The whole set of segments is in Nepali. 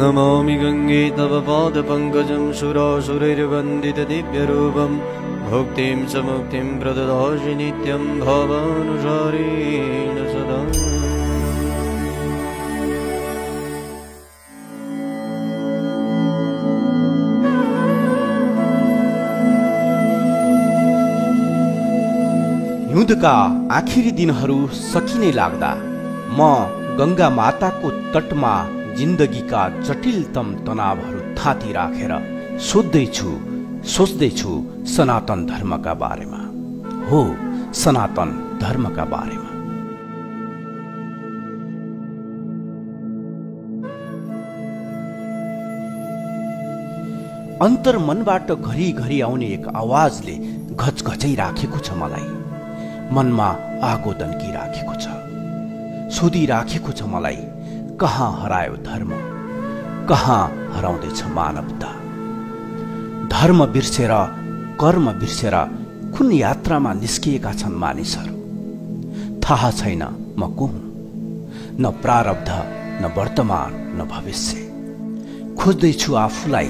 नमामि गंगे तव पादपङ्कजं सुरासुरैर्वन्दितदिव्यरूपं भुक्तिं च मुक्तिं प्रददासि नित्यं भावानुसारेण सदा। हिउँदका आखिरी दिनहरू सकिने लाग्दा म गंगा माताको तटमा जिन्दगीका जटिलतम तनावहरू थाती राखेर सोच्दैछु सनातन धर्मका बारेमा। हो, सनातन धर्मका बारेमा। अन्तर्मनबाट घरिघरि आउने एक आवाजले घचघचाइ राखेको छ मलाई। मनमा आगो दन्की राखेको छ, सोधिराखेको छ मलाई, कहाँ हरायो धर्म, कहाँ हराउँदैछ मानवता। धर्म बिर्सेर, कर्म बिर्सेर कुन यात्रामा निस्किएका छन् मानिसहरू। थाहा छैन म को हुँ, न प्रारब्ध, न वर्तमान, न भविष्य। खोज्दैछु आफूलाई,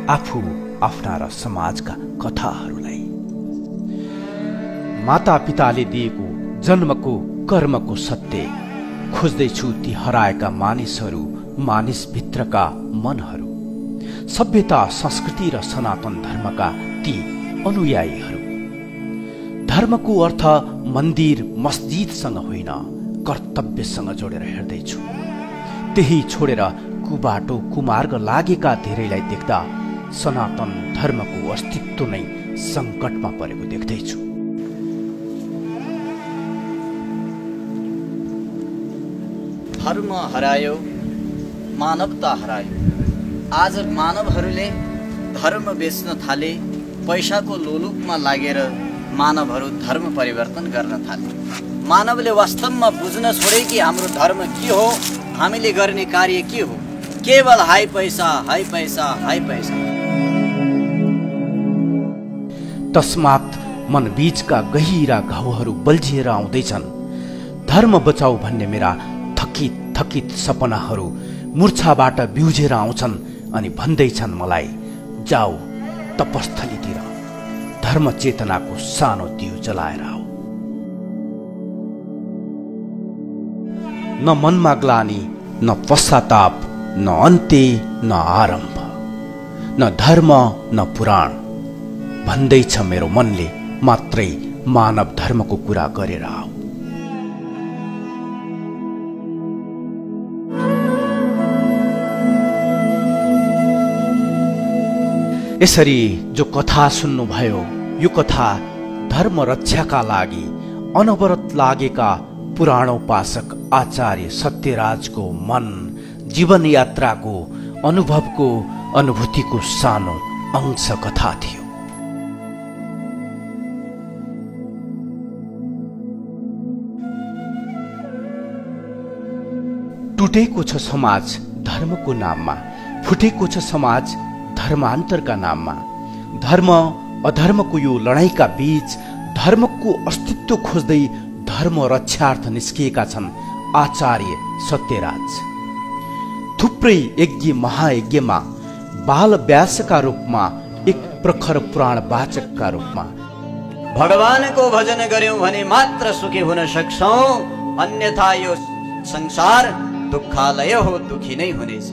आफू, आफ्ना र समाजका कथाहरूलाई। माता पिताले दिएको जन्मको कर्मको सत्य खोज्दैछु ती हराएका मानिसहरू, मानिसभित्रका मनहरू, सभ्यता, संस्कृति र सनातन धर्मका ती अनुयायीहरू। धर्मको अर्थ मन्दिर मस्जिदसँग होइन, कर्तव्यसँग जोडेर हेर्दैछु। त्यही छोडेर कुबाटो कुमार्ग लागेका धेरैलाई देख्दा सनातन धर्मको अस्तित्व नै सङ्कटमा परेको देख्दैछु। धर्म हरायो, मानवता हरायो। आज मानवहरूले धर्म बेच्न थाले। पैसाको लोलुपमा लागेर मानवहरू धर्म परिवर्तन गर्न थाले। मानवले वास्तवमा बुझ्न छोडे कि हाम्रो धर्म के हो, हामीले गर्ने कार्य के हो। केवल हाई पैसा, हाई पैसा, हाई पैसा। तस्मात मनबीचका गहिरा घाउहरू बल्झिएर आउँदैछन्। धर्म बचाऊ भन्ने मेरा थकित सपनाहरू मूर्छाबाट बिउझेर आउँछन् अनि भन्दैछन् मलाई, जाऊ तपस्थलीतिर, धर्म चेतनाको सानो दियो जलाएर आऊ। न मनमा ग्लानी, न पश्चाताप, न अन्त्य, न आरम्भ, न धर्म, न पुराण। भन्दैछ मेरो मनले मात्रै मानव धर्मको कुरा गरेर आऊ। यसरी जो कथा सुन्नुभयो, यो कथा धर्म रक्षाका लागि अनवरत लागेका पुराणोपासक आचार्य सत्यराजको मन, जीवन यात्राको, अनुभवको, अनुभूतिको सानो अंश कथा थियो। टुटेको छ समाज धर्मको नाममा, फुटेको छ समाज धर्मान्तरका नाममा। धर्म अधर्मको यो लडाईँका बीच धर्मको अस्तित्व खोज्दै धर्म रक्षार्थ निस्किएका छन् आचार्य सत्यराज। थुप्रै यज्ञ महायज्ञमा बाल व्यासका रूपमा, एक प्रखर पुराण वाचकका रूपमा। भगवानको भजन गर्यौं भने मात्र सुखी हुन सक्छौं, अन्यथा यो संसार दुःखालय हो, दुखी नै हुनेछ।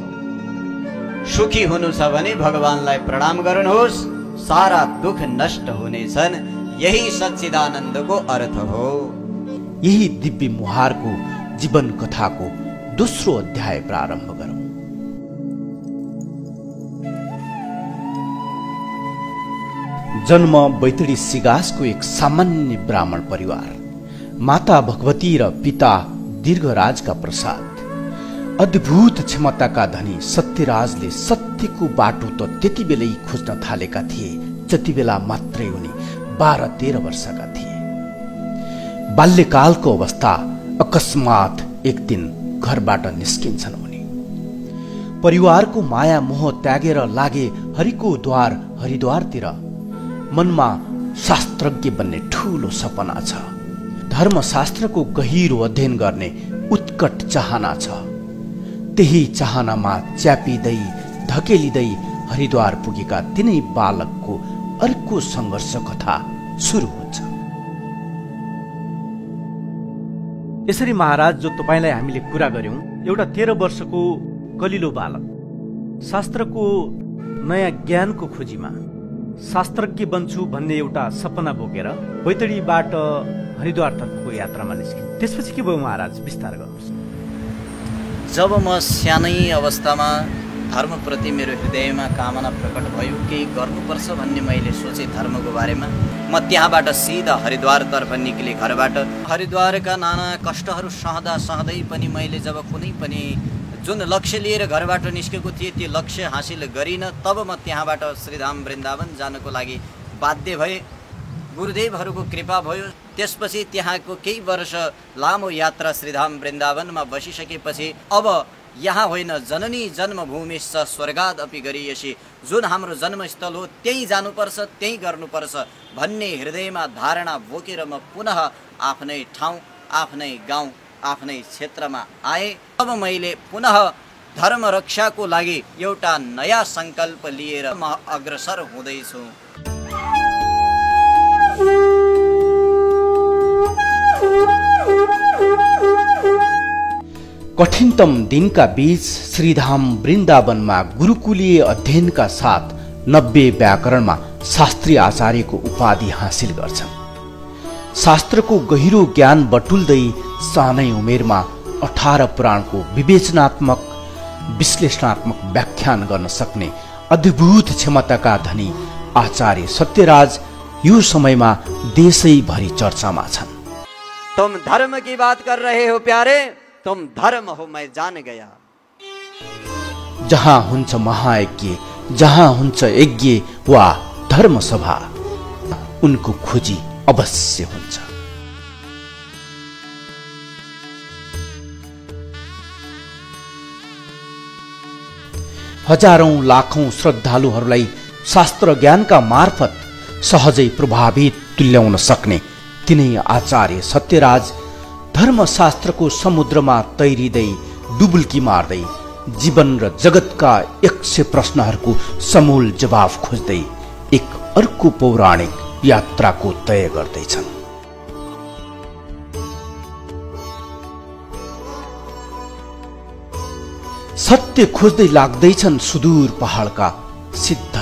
सुखी हुनु छ भने भगवानलाई प्रणाम गर्नुहोस्, सारा दुख नष्ट हुनेछन्। यही सच्चिदानन्दको अर्थ हो। यही दिव्य मुहारको जीवन कथाको दोस्रो अध्याय प्रारम्भ गरौं। जन्म बैतडी सिगासको एक सामान्य ब्राह्मण परिवार। माता भगवती र पिता दीर्घराजका प्रसाद। अद्भुत क्षमताका धनी सत्यराजले सत्यको बाटो त त्यति बेलै खोज्न थालेका थिए जति बेला मात्रै उनी 12-13 वर्षका थिए। बाल्यकालको अवस्था अकस्मात एक दिन घरबाट निस्किन्छन् उनी। परिवारको माया मोह त्यागेर लागे हरिको द्वार हरिद्वारतिर। मनमा शास्त्रज्ञ बन्ने ठूलो सपना छ। धर्मशास्त्रको गहिरो अध्ययन गर्ने उत्कट चाहना छ। त्यही चाहनामा च्यापिँदै धकेलिँदै हरिद्वार पुगेका तिनै बालकको अर्को सङ्घर्ष कथा सुरु हुन्छ। यसरी महाराज, जो तपाईलाई हामीले कुरा गर्यौं, एउटा 13 वर्षको कलिलो बालक शास्त्रको नयाँ ज्ञानको खोजीमा शास्त्रज्ञ बन्छु भन्ने एउटा सपना बोकेर बैतडीबाट हरिद्वारतर्फको यात्रामा निस्किन्। त्यसपछि के भयो महाराज, विस्तार गर्नुहोस्। जब म सानै अवस्थामा धर्मप्रति मेरो हृदयमा कामना प्रकट भयो, केही गर्नुपर्छ भन्ने मैले सोचे धर्मको बारेमा, म त्यहाँबाट सिधा हरिद्वारतर्फ निक्ले घरबाट। हरिद्वारका नाना कष्टहरू सहँदा सहँदै पनि मैले जब कुनै पनि जुन लक्ष्य लिएर घरबाट निस्केको थिएँ त्यो लक्ष्य हासिल गरिनँ। तब म त्यहाँबाट श्रीधाम वृन्दावन जानको लागि बाध्य भएँ। गुरुदेवहरूको कृपा भयो। त्यसपछि त्यहाँको केही वर्ष लामो यात्रा श्रीधाम वृन्दावनमा बसिसकेपछि अब यहाँ होइन जननी जन्मभूमि स स्वर्गाद अपि गरिएसी, जुन हाम्रो जन्मस्थल हो त्यही जानुपर्छ, त्यही गर्नुपर्छ भन्ने हृदयमा धारणा बोकेर म पुनः आफ्नै ठाउँ, आफ्नै गाउँ, आफ्नै क्षेत्रमा आएँ। अब मैले पुनः धर्म रक्षाको लागि एउटा नयाँ सङ्कल्प लिएर म अग्रसर हुँदैछु। कठिनतम दिनका बीच श्रीधाम वृन्दावनमा गुरुकुलीय अध्ययनका साथ 90 व्याकरणमा शास्त्री आचार्यको उपाधि हासिल गर्छन्। शास्त्रको गहिरो ज्ञान बटुल्दै सानै उमेरमा 18 पुराणको विवेचनात्मक विश्लेषणात्मक व्याख्यान गर्न सक्ने अद्भुत क्षमताका धनी आचार्य सत्यराज यो समयमा देशैभरि चर्चामा छन्। तुम धर्म की बात कर रहे हो प्यारे, तुम धर्म हो, मैं जान गया। जहाँ हुन्छ महायज्ञ, जहाँ हुन्छ यज्ञ वा धर्म सभा, उनको खोजी अवश्य हुन्छ। हजारौं लाखौं श्रद्धालुहरूलाई शास्त्र ज्ञानका मार्फत सहजै प्रभावित तुल्याउन सक्ने तिनै आचार्य सत्यराज धर्मशास्त्रको समुद्रमा तैरिँदै डुबुल्की मार्दै जीवन र जगतका 100 प्रश्नहरूको समूल जवाफ खोज्दै एक अर्को पौराणिक यात्राको तय गर्दैछन्। सत्य खोज्दै लाग्दैछन् सुदूर पहाडका सिद्ध